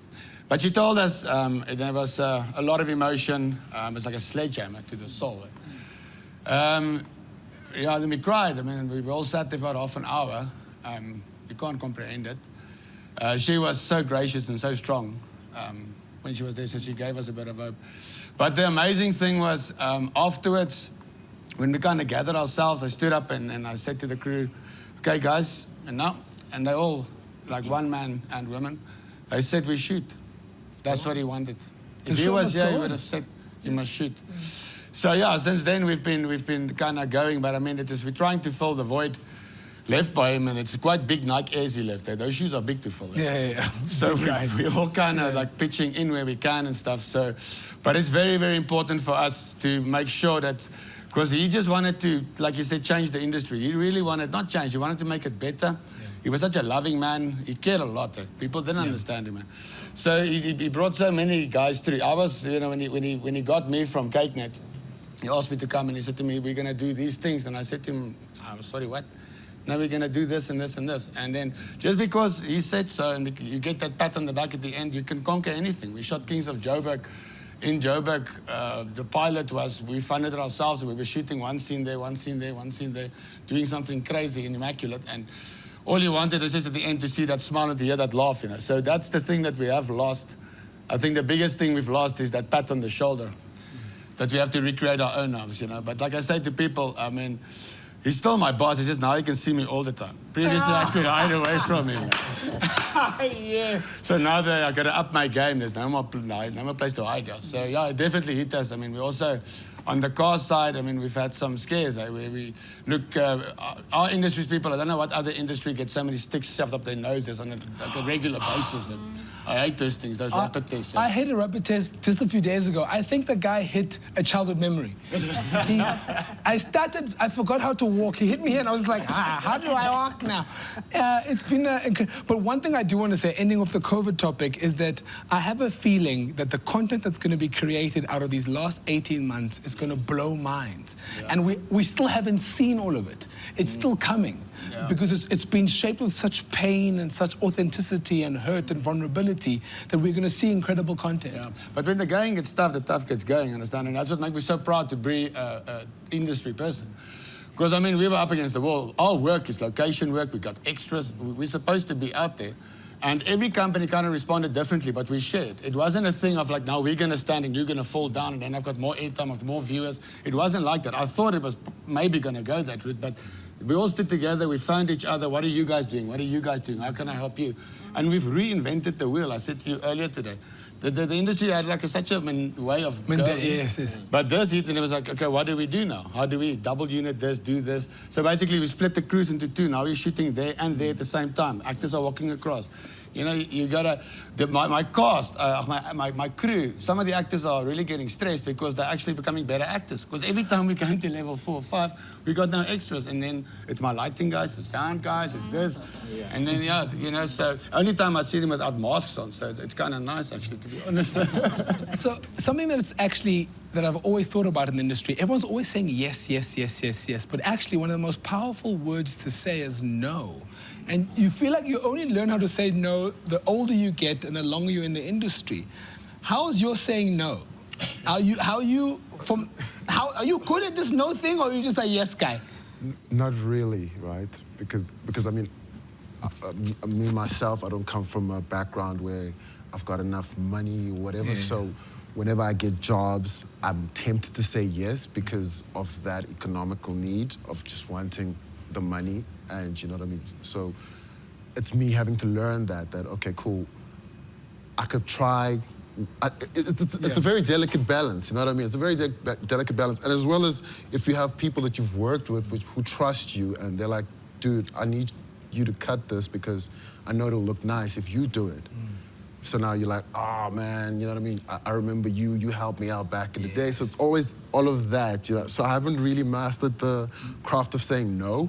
But she told us there was a lot of emotion. It's like a sledgehammer to the soul. Yeah, then we cried. I mean, we all sat there for about half an hour. You can't comprehend it. She was so gracious and so strong when she was there, so she gave us a bit of hope. But the amazing thing was, afterwards, when we kind of gathered ourselves, I stood up and I said to the crew, okay, guys, and now, and they all, like one man and woman, they said we shoot. That's what he wanted. If he was here, he would have said, you must shoot. So yeah, since then we've been kind of going, but I mean, we're trying to fill the void left by him, and it's quite big Nike Airs he left there. Those shoes are big to fill. Yeah. So we're all kind of like pitching in where we can and stuff. So, but it's very, very important for us to make sure that, because he just wanted to, like you said, change the industry. He really wanted, not change, he wanted to make it better. Yeah. He was such a loving man. He cared a lot. People didn't understand him. So he brought so many guys through. I was, you know, when he got me from CakeNet, he asked me to come and he said to me, we're going to do these things. And I said to him, I'm sorry, what? Now we're going to do this and this and this. And then just because he said so and you get that pat on the back at the end, you can conquer anything. We shot Kings of Joburg. In Joburg, the pilot was, we funded it ourselves. We were shooting one scene there, one scene there, one scene there, doing something crazy and immaculate. And all you wanted is just at the end to see that smile and to hear that laugh, you know. So that's the thing that we have lost. I think the biggest thing we've lost is that pat on the shoulder. That we have to recreate our own arms, you know. But like I say to people, I mean, he's still my boss. It's just now he can see me all the time. Previously, I could hide away from him. Yeah. So now that I got to up my game, there's no more place to hide. So yeah, it definitely hit us. I mean, we also, on the car side, I mean, we've had some scares where we look, our industry's people, I don't know what other industry gets so many sticks shoved up their noses on a regular basis. And I hate those things, those rapid tests. I hit a rapid test just a few days ago. I think the guy hit a childhood memory. I forgot how to walk. He hit me here and I was like, how do I walk now? It's been but one thing I do want to say, ending off the COVID topic, is that I have a feeling that the content that's going to be created out of these last 18 months is going to blow minds. Yeah. And we still haven't seen all of it. It's still coming. Yeah. Because it's been shaped with such pain and such authenticity and hurt and vulnerability that we're going to see incredible content. Yeah. But when the going gets tough, the tough gets going, understand? And that's what makes me so proud to be an industry person. Because, I mean, we were up against the wall. Our work is location work. We got extras. We're supposed to be out there. And every company kind of responded differently, but we shared. It wasn't a thing of like, now we're going to stand and you're going to fall down and then I've got more airtime, I've got more viewers. It wasn't like that. I thought it was maybe going to go that route, but we all stood together, we found each other. What are you guys doing? What are you guys doing? How can I help you? And we've reinvented the wheel. I said to you earlier today, the industry had like such a way of going. Yes. But this hit and it was like, okay, what do we do now? How do we double unit this, do this? So basically we split the crews into two. Now we're shooting there and there at the same time. Actors are walking across. You know, you gotta, my cast, my crew, some of the actors are really getting stressed because they're actually becoming better actors. Because every time we go into level 4 or 5, we got no extras. And then it's my lighting guys, the sound guys, it's this. Yeah. And then, yeah, you know, so only time I see them without masks on. So it's kind of nice, actually, to be honest. So something that I've always thought about in the industry, everyone's always saying yes. But actually, one of the most powerful words to say is no. And you feel like you only learn how to say no the older you get and the longer you're in the industry. How's your saying no? Are you good at this no thing, or are you just a yes guy? Not really, right? Because I mean, me myself, I don't come from a background where I've got enough money or whatever. Yeah. So whenever I get jobs, I'm tempted to say yes because of that economical need of just wanting the money, and you know what I mean? So it's me having to learn that okay, cool, I could try. It's a very delicate balance, you know what I mean? It's a very delicate balance. And as well as if you have people that you've worked with who trust you and they're like, dude, I need you to cut this because I know it'll look nice if you do it. So now you're like, oh man, you know what I mean? I remember you helped me out back in the day. So it's always all of that, you know? So I haven't really mastered the craft of saying no.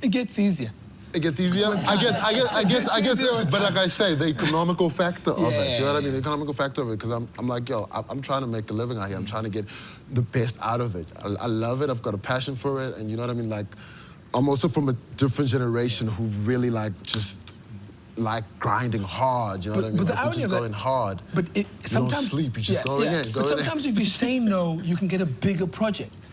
It gets easier. It gets easier. I guess. But like I say, the economical factor of it. You know what I mean? The economical factor of it, because I'm like, yo, I'm trying to make a living out here. I'm trying to get the best out of it. I love it. I've got a passion for it, and you know what I mean. Like, I'm also from a different generation who really just grinding hard. You know what I mean? Like, we're just going hard. But sometimes you don't sleep. You just go in. But sometimes if you say no, you can get a bigger project.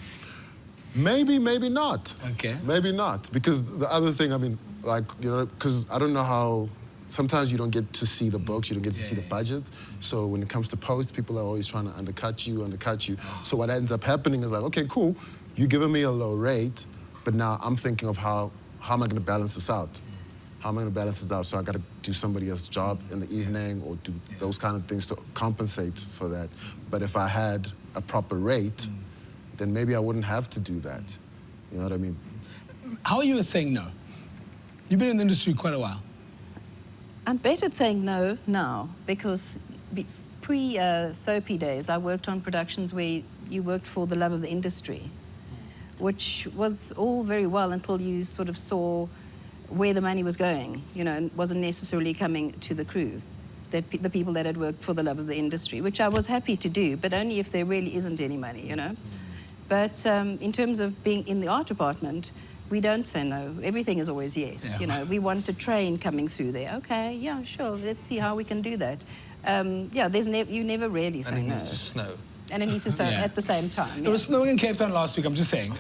Maybe not. Okay. Maybe not. Because the other thing, I mean, like, you know, because I don't know how, sometimes you don't get to see the books, you don't get to see the budgets. So when it comes to posts, people are always trying to undercut you. So what ends up happening is like, okay, cool, you're giving me a low rate, but now I'm thinking of how am I going to balance this out? How am I going to balance this out? So I got to do somebody else's job in the evening or do those kind of things to compensate for that. But if I had a proper rate, then maybe I wouldn't have to do that. You know what I mean? How are you at saying no? You've been in the industry quite a while. I'm better at saying no now because pre-soapy days, I worked on productions where you worked for the love of the industry, which was all very well until you sort of saw where the money was going, you know, and wasn't necessarily coming to the crew, the people that had worked for the love of the industry, which I was happy to do, but only if there really isn't any money, you know. But in terms of being in the art department, we don't say no. Everything is always yes. You know, we want a train coming through there. Okay, yeah, sure. Let's see how we can do that. You never really say no. And it needs to snow. And it needs to snow at the same time. It was snowing in Cape Town last week. I'm just saying.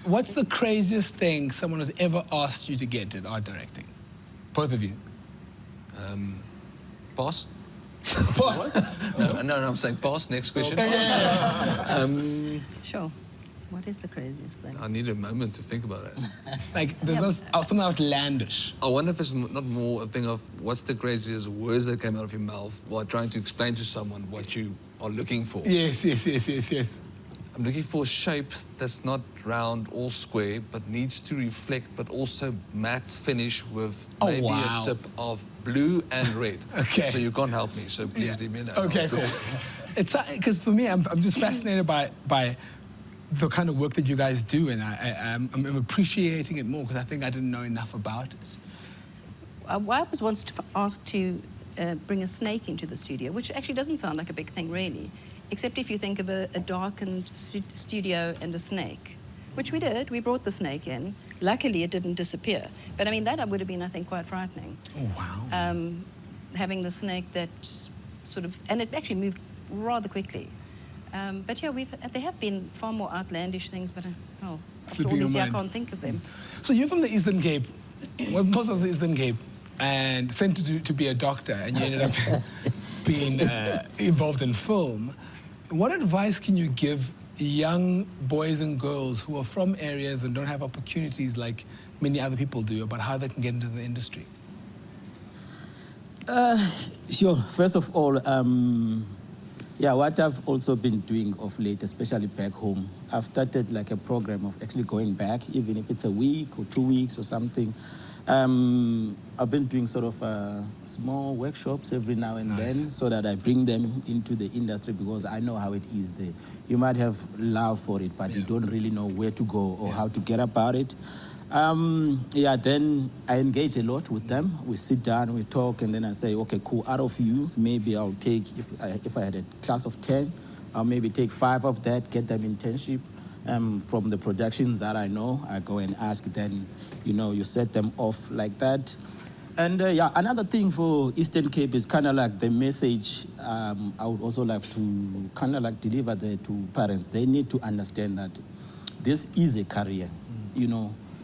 What's the craziest thing someone has ever asked you to get in art directing? Both of you. Pass. Pass. No, I'm saying pass. Next question. Sure. What is the craziest thing? I need a moment to think about it. Like, there's something outlandish. I wonder if it's not more a thing of what's the craziest words that came out of your mouth while trying to explain to someone what you are looking for. Yes. I'm looking for a shape that's not round or square, but needs to reflect, but also matte finish with maybe a tip of blue and red. Okay. So you can't help me, so please leave me know. Okay, cool. It's because for me, I'm just fascinated by the kind of work that you guys do, and I'm appreciating it more because I think I didn't know enough about it. I was once asked to bring a snake into the studio, which actually doesn't sound like a big thing, really. Except if you think of a darkened studio and a snake, which we did. We brought the snake in. Luckily, it didn't disappear. But I mean, that would have been, I think, quite frightening. Oh, wow. Having the snake that sort of, and it actually moved rather quickly. But yeah, there have been far more outlandish things, but after all these years, I can't think of them. So you're from the Eastern Cape, most of the Eastern Cape, and sent to be a doctor, and you ended up being involved in film. What advice can you give young boys and girls who are from areas and don't have opportunities like many other people do about how they can get into the industry? Sure. First of all, what I've also been doing of late, especially back home, I've started like a program of actually going back, even if it's a week or 2 weeks or something. I've been doing sort of small workshops every now and then so that I bring them into the industry because I know how it is there. You might have love for it, but you don't really know where to go or how to get about it. Then I engage a lot with them. We sit down, we talk, and then I say, okay, cool, out of you, maybe I'll take, if I had a class of 10, I'll maybe take 5 of that, get them internship. From the productions that I know, I go and ask, then, you set them off like that. And another thing for Eastern Cape is kind of like the message I would also like to kind of like deliver there to parents. They need to understand that this is a career,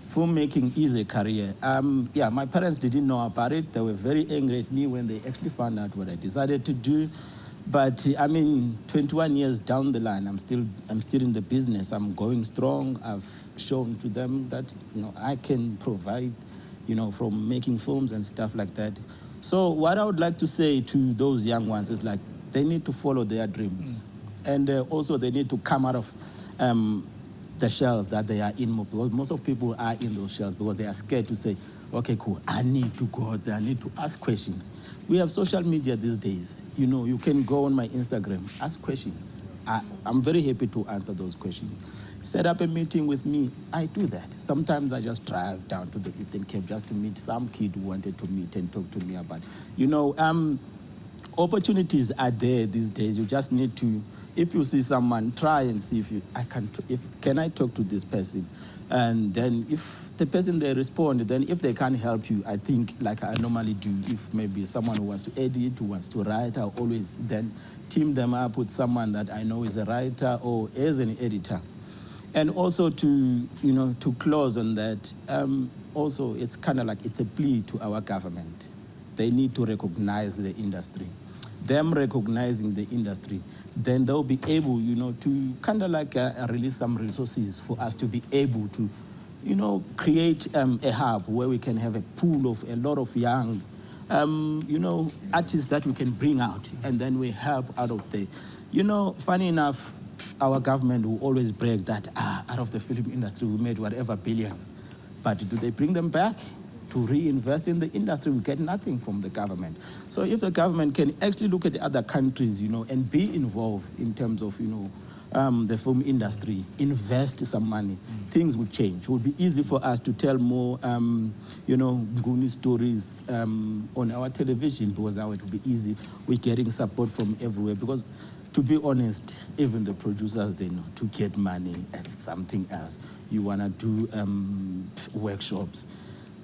Filmmaking is a career. My parents didn't know about it. They were very angry at me when they actually found out what I decided to do. But 21 years down the line, I'm still in the business. I'm going strong. I've shown to them that I can provide, from making films and stuff like that. So what I would like to say to those young ones is like they need to follow their dreams, and also they need to come out of the shells that they are in, because most of people are in those shells because they are scared to say, okay, cool, I need to go out there, I need to ask questions. We have social media these days. You can go on my Instagram, ask questions. I'm very happy to answer those questions. set up a meeting with me, I do that. Sometimes I just drive down to the Eastern Cape just to meet some kid who wanted to meet and talk to me about, opportunities are there these days. You just need to, if you see someone, try and see can I talk to this person? And then if the person they respond, then if they can't help you, I think like I normally do, if maybe someone who wants to edit, who wants to write, I'll always then team them up with someone that I know is a writer or is an editor. And also to close on that, also it's kind of like it's a plea to our government. They need to recognize the industry. Them recognizing the industry, then they'll be able, to kind of like release some resources for us to be able to, create a hub where we can have a pool of a lot of young, artists that we can bring out, and then we help out of the, funny enough, our government will always brag that out of the film industry we made whatever billions, but do they bring them back? To reinvest in the industry, we get nothing from the government. So if the government can actually look at the other countries, and be involved in terms of, the film industry, invest some money, things will change. It will be easy for us to tell more, Nguni stories on our television, because now it will be easy. We're getting support from everywhere, because to be honest, even the producers, they know to get money at something else. You want to do workshops.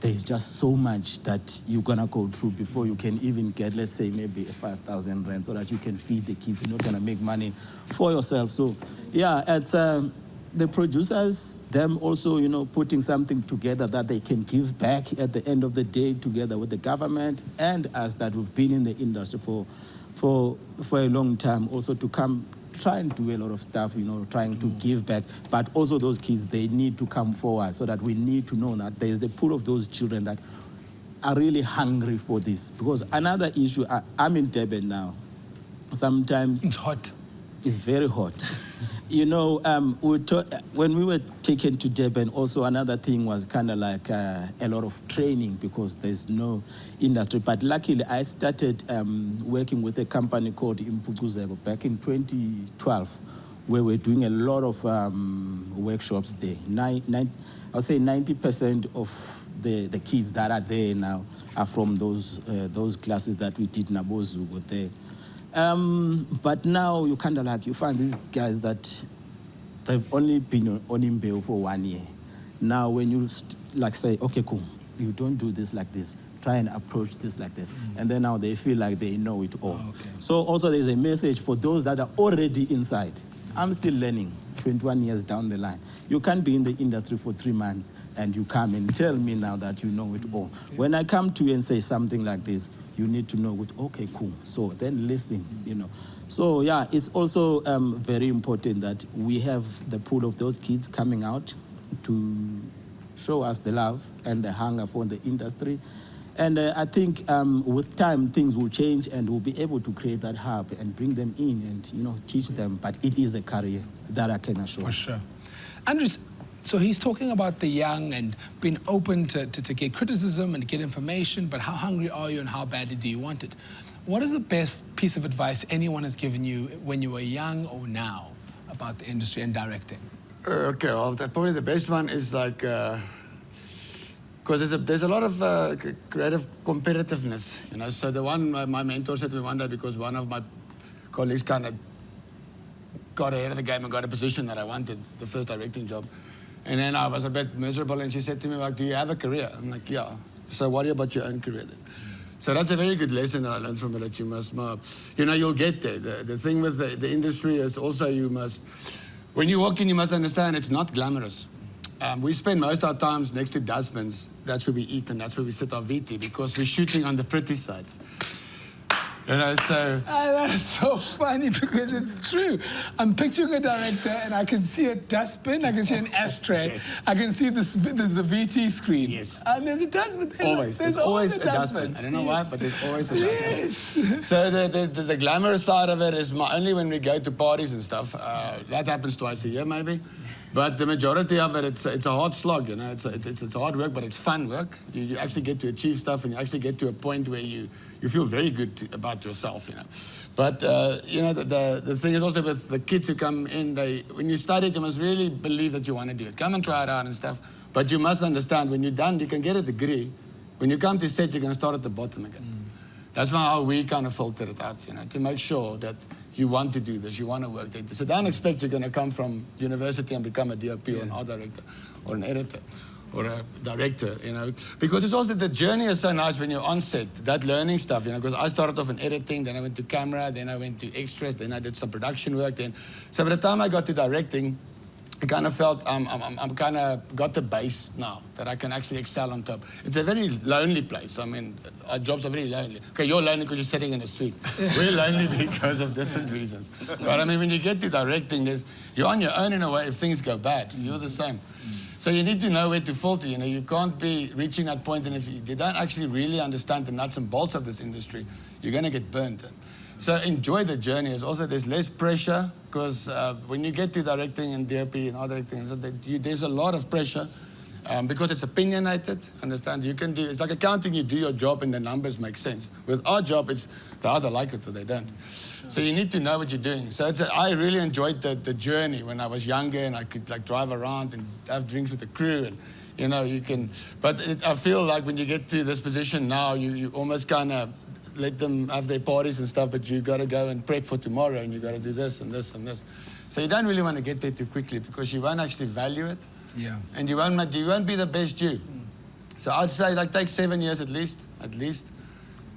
There's just so much that you're going to go through before you can even get, let's say, maybe a 5,000 rand so that you can feed the kids. You're not going to make money for yourself. So, yeah, it's the producers, them also, putting something together that they can give back at the end of the day together with the government and us that we've been in the industry for a long time, also to come try and do a lot of stuff, trying to give back. But also those kids, they need to come forward so that we need to know that there's the pool of those children that are really hungry for this. Because another issue, I'm in Durban now. Sometimes it's hot. It's very hot. When we were taken to Durban, also another thing was kind of like a lot of training because there's no industry. But luckily, I started working with a company called Imbewu back in 2012, where we're doing a lot of workshops there. I'll say 90% of the kids that are there now are from those classes that we did Nabozu there. But now you kind of like, you find these guys that they've only been on Imbewu for 1 year. Now when you say, okay, cool, you don't do this like this, try and approach this like this. And then now they feel like they know it all. Okay. So also there's a message for those that are already inside. I'm still learning 21 years down the line. You can't be in the industry for 3 months and you come and tell me now that you know it all. Yeah. When I come to you and say something like this, you need to know, okay, cool. So then listen, So yeah, it's also very important that we have the pool of those kids coming out to show us the love and the hunger for the industry. And I think with time, things will change and we'll be able to create that hub and bring them in and, teach them. But it is a career that I can assure. For sure. Andries, so he's talking about the young and being open to get criticism and get information, but how hungry are you and how badly do you want it? What is the best piece of advice anyone has given you when you were young or now about the industry and directing? Okay, well, probably the best one is like... Because there's a lot of creative competitiveness, So the one my mentor said to me one day, because one of my colleagues kind of got ahead of the game and got a position that I wanted, the first directing job. And then I was a bit miserable, and she said to me, like, do you have a career? I'm like, yeah. So worry about your own career then. So that's a very good lesson that I learned from it, that you must, you'll get there. The thing with the industry is also when you walk in, you must understand it's not glamorous. We spend most of our times next to dustbins. That's where we eat and that's where we sit our VT because we're shooting on the pretty sides. So... that is so funny because it's true. I'm picturing a director and I can see a dustbin, I can see an ashtray, yes. I can see the VT screen. Yes. And there's a dustbin. There's always a dustbin. I don't know why, but there's always a dustbin. Yes. So the glamorous side of it is only when we go to parties and stuff. That happens twice a year maybe. But the majority of it, it's a hard slog, you know. It's hard work, but it's fun work. You actually get to achieve stuff, and you actually get to a point where you feel very good about yourself, you know. But, you know, the thing is also with the kids who come in, when you study it, you must really believe that you want to do it. Come and try it out and stuff. But you must understand, when you're done, you can get a degree. When you come to set, you're going to start at the bottom again. That's how we kind of filter it out, you know, to make sure that you want to do this, you want to work there. So don't expect you're going to come from university and become a DOP or an art director or an editor or a director, you know. Because it's also the journey is so nice when you're on set, that learning stuff, you know, because I started off in editing, then I went to camera, then I went to extras, then I did some production work. So by the time I got to directing, I kind of felt I'm kind of got the base now that I can actually excel on top. It's a very lonely place. I mean, our jobs are very lonely. Okay, you're lonely because you're sitting in a suite. We're lonely because of different reasons. But I mean, when you get to directing, you're on your own in a way if things go bad. You're the same. So you need to know where to falter. You know, you can't be reaching that point, and if you don't actually really understand the nuts and bolts of this industry, you're going to get burnt. So enjoy the journey. There's less pressure because when you get to directing and DOP and art directing, there's a lot of pressure because it's opinionated. Understand? It's like accounting. You do your job and the numbers make sense. With our job, it's they either like it or they don't. Sure. So you need to know what you're doing. So I really enjoyed the journey when I was younger and I could like drive around and have drinks with the crew and. You know, you can, but I feel like when you get to this position now, you almost kind of let them have their parties and stuff, but you got to go and prep for tomorrow, and you got to do this and this and this. So you don't really want to get there too quickly because you won't actually value it, and you won't be the best you. So I'd say like take 7 years at least.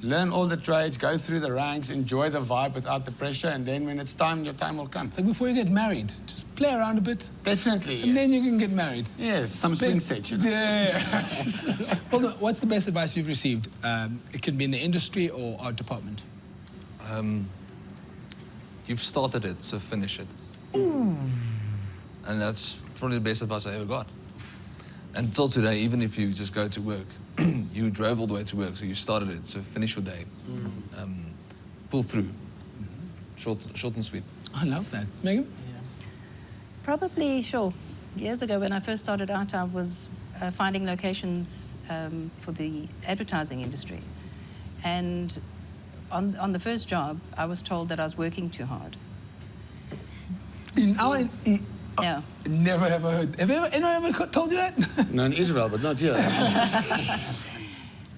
Learn all the trades, go through the ranks, enjoy the vibe without the pressure, and then when it's time, your time will come. Like before you get married, just play around a bit. Definitely, and then you can get married. Yes, some swing sets, you know. Yeah. Well, no, what's the best advice you've received? It can be in the industry or our department. You've started it, so finish it. And that's probably the best advice I ever got. Until today, even if you just go to work, you drove all the way to work, so you started it, so finish your day. Pull through. Short and sweet. I love that. Megan? Yeah. Probably, sure. Years ago when I first started out, I was finding locations for the advertising industry. And on the first job, I was told that I was working too hard. Yeah. Never ever heard. Have anyone ever told you that? No, in Israel, but not here.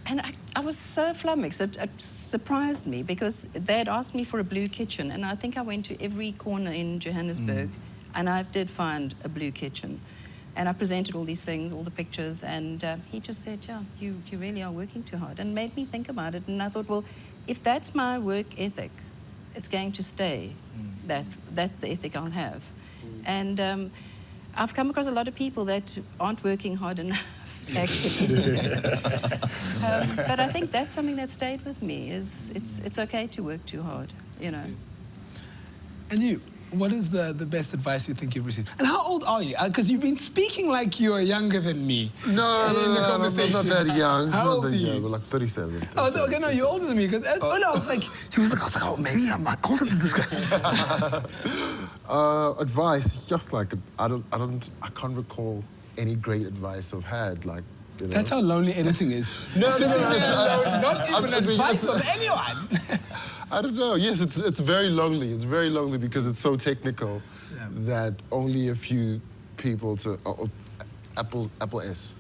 And I was so flummoxed. It surprised me because they had asked me for a blue kitchen, and I think I went to every corner in Johannesburg, and I did find a blue kitchen. And I presented all these things, all the pictures, and he just said, yeah, you really are working too hard, and made me think about it. And I thought, well, if that's my work ethic, it's going to stay. That's the ethic I'll have. And I've come across a lot of people that aren't working hard enough, actually. But I think that's something that stayed with me, is it's okay to work too hard, you know. And you, what is the best advice you think you've received? And how old are you? Because you've been speaking like you're younger than me. No, I'm not that young. How old are you? We're like 37. Oh, okay, no, you're older than me. Because I was like, oh, maybe I'm older than this guy. Advice, just like I can't recall any great advice I've had. Like, you know. That's how lonely editing is. No, not even advice from anyone. I don't know. Yes, it's very lonely. It's very lonely because it's so technical that only a few people Apple S.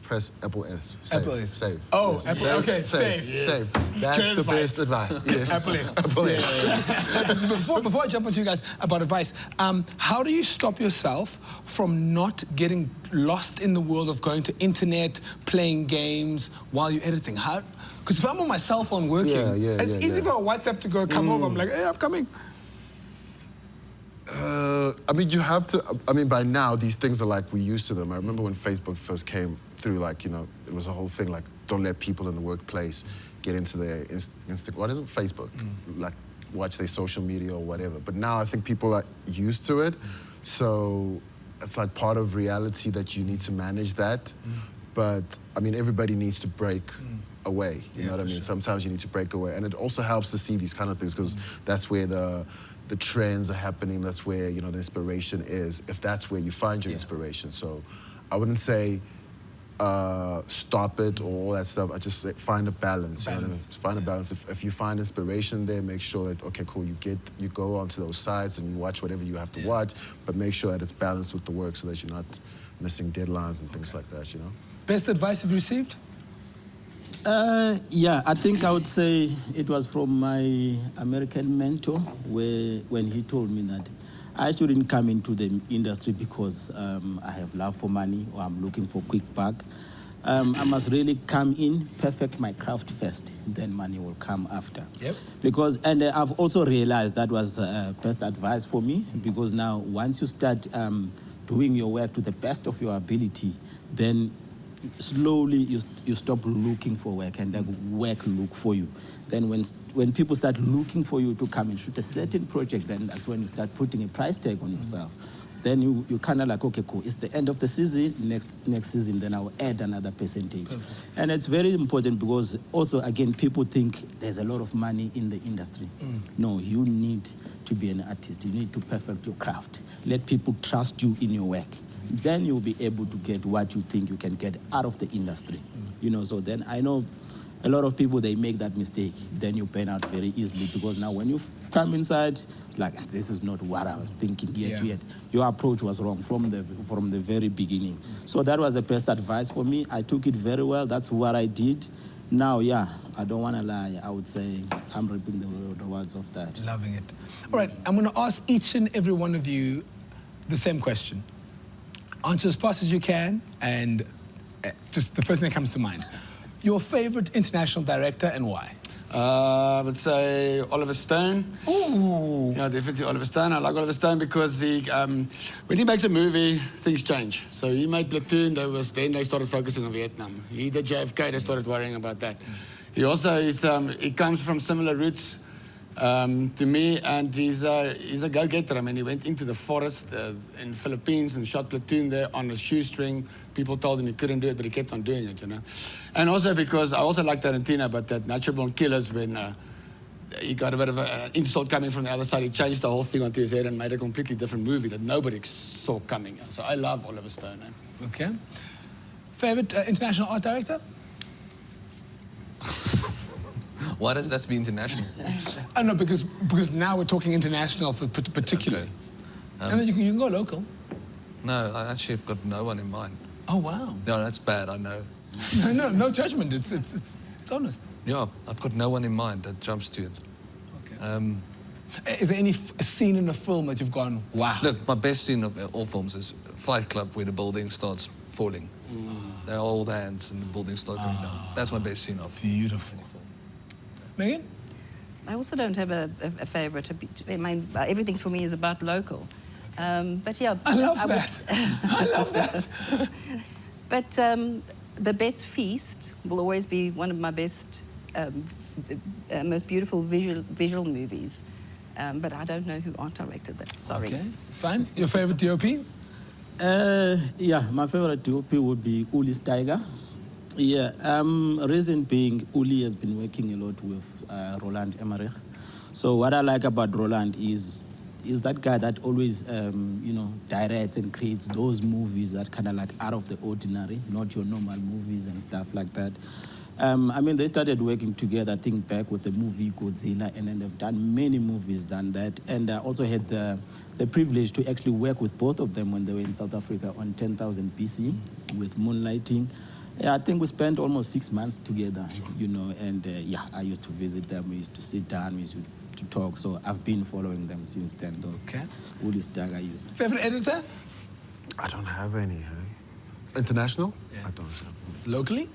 Press Apple S. Save. Apple S. Save. Oh, yes. Apple. Save. Okay, save. Yes. Save. That's Good the advice. best advice. Yes. Apple S. Apple S. Before I jump onto you guys about advice, how do you stop yourself from not getting lost in the world of going to internet, playing games while you're editing? Because if I'm on my cell phone working, it's easy for a WhatsApp to come over. I'm like, hey, I'm coming. I mean, you have to. I mean, by now these things are like we're used to them. I remember when Facebook first came through, like, you know, it was a whole thing like don't let people in the workplace get into their what is it? Facebook, like watch their social media or whatever. But now I think people are used to it, so it's like part of reality that you need to manage that. But I mean, everybody needs to break away. You know what I mean? Sure. Sometimes you need to break away, and it also helps to see these kind of things because that's where the the trends are happening. That's where, you know, the inspiration is, if that's where you find your inspiration. So I wouldn't say stop it or all that stuff. I just say find a balance. You know what I mean? Find a balance. If you find inspiration there, make sure that, okay, cool, you go onto those sites and you watch whatever you have to watch, but make sure that it's balanced with the work so that you're not missing deadlines and things like that, you know? Best advice you've received? Yeah, I think I would say it was from my American mentor, when he told me that I shouldn't come into the industry because I have love for money or I'm looking for quick buck. I must really come in, perfect my craft first, then money will come after. Yep. Because, and I've also realized that was best advice for me, because now once you start doing your work to the best of your ability, then slowly you stop looking for work and work look for you. Then when people start looking for you to come and shoot a certain project, then that's when you start putting a price tag on yourself. Then you kind of like, okay, cool, it's the end of the season, next season, then I'll add another percentage. Perfect. And it's very important because also, again, people think there's a lot of money in the industry. No, you need to be an artist. You need to perfect your craft. Let people trust you in your work. Then you'll be able to get what you think you can get out of the industry. You know, so then I know a lot of people, they make that mistake. Then you burn out very easily because now when you come inside, it's like, this is not what I was thinking yet. Your approach was wrong from the very beginning. So that was the best advice for me. I took it very well. That's what I did. Now, yeah, I don't want to lie. I would say I'm reaping the rewards of that. Loving it. All right, I'm going to ask each and every one of you the same question. Answer as fast as you can, and just the first thing that comes to mind. Your favorite international director and why? I would say Oliver Stone. Ooh. Yeah, definitely Oliver Stone. I like Oliver Stone because when he makes a movie, things change. So he made Platoon, then they started focusing on Vietnam. He did JFK, they started worrying about that. He also he comes from similar roots to me, and he's a go-getter. I mean, he went into the forest in the Philippines and shot Platoon there on a shoestring. People told him he couldn't do it, but he kept on doing it, you know. And also because I also like Tarantino, but that Natural Born Killers, when he got a bit of an insult coming from the other side, he changed the whole thing onto his head and made a completely different movie that nobody saw coming. So I love Oliver Stone. Okay. Favorite international art director? Why does it have to be international? I know, because now we're talking international for particularly. Okay. And then you can go local. No, I actually have got no one in mind. Oh, wow. No, that's bad, I know. No judgment. It's honest. Yeah, I've got no one in mind that jumps to it. Okay. Is there any scene in a film that you've gone, wow? Look, my best scene of all films is Fight Club, where the building starts falling. They're all hands and the building starts going down. That's my best scene of beautiful any film. Megan? I also don't have a favorite. Everything for me is about local. But yeah, I love that. I love that. But Babette's Feast will always be one of my best, most beautiful visual movies. But I don't know who art directed that. Sorry. Okay, fine. Your favorite DOP? Yeah, my favorite DOP would be Uli's Tiger. Yeah, reason being, Uli has been working a lot with Roland Emmerich. So what I like about Roland is that guy that always, directs and creates those movies that kind of like out of the ordinary, not your normal movies and stuff like that. I mean, they started working together, I think, back with the movie Godzilla, and then they've done many movies than that. And I also had the privilege to actually work with both of them when they were in South Africa on 10,000 BC with Moonlighting. Yeah, I think we spent almost 6 months together, and I used to visit them, we used to sit down, we used to talk, so I've been following them since then, though. Okay. Uli's Tiger is... Favorite editor? I don't have any, hey? International? Yeah. I don't have any. Locally?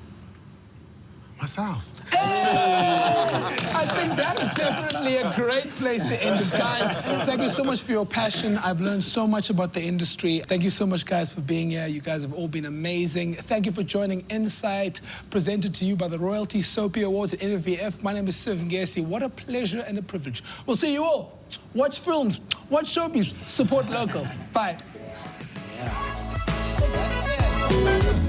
Myself. I think that is definitely a great place to end it, guys. Thank you so much for your passion. I've learned so much about the industry. Thank you so much, guys, for being here. You guys have all been amazing. Thank you for joining Insight, presented to you by the Royalty Soapy Awards at NVF. My name is Nciweni. What a pleasure and a privilege. We'll see you all. Watch films, watch soapies, support local. Bye. Yeah.